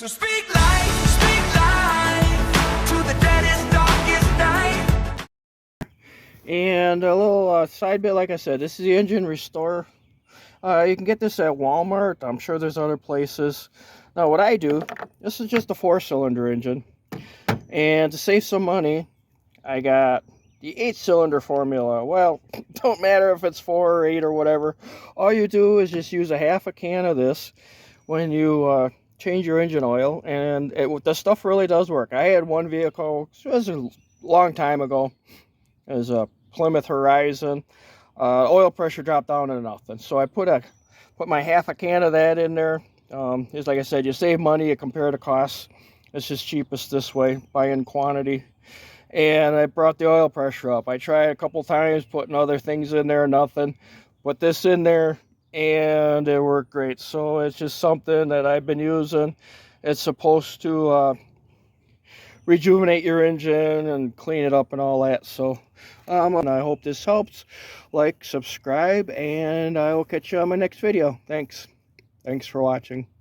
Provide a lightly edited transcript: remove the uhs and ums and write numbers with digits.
So speak life to the deadest, darkest night. And a little side bit, like I said, this is the engine restore. You can get this at Walmart. I'm sure there's other places. Now what I do, this is just a 4-cylinder engine. And to save some money, I got the 8-cylinder formula. Well, don't matter if it's 4 or 8 or whatever. All you do is just use a half a can of this when you change your engine oil, and the stuff really does work. I had one vehicle, it was a long time ago. It was a Plymouth Horizon. Oil pressure dropped down to nothing. So I put my half a can of that in there. It's like I said, you save money, you compare the costs. It's just cheapest this way, buy in quantity. And I brought the oil pressure up. I tried a couple times putting other things in there, nothing. Put this in there, and it worked great. So it's just something that I've been using. It's supposed to rejuvenate your engine and clean it up and all that. So and I hope this helps. Like, subscribe, and I will catch you on my next video. Thanks for watching.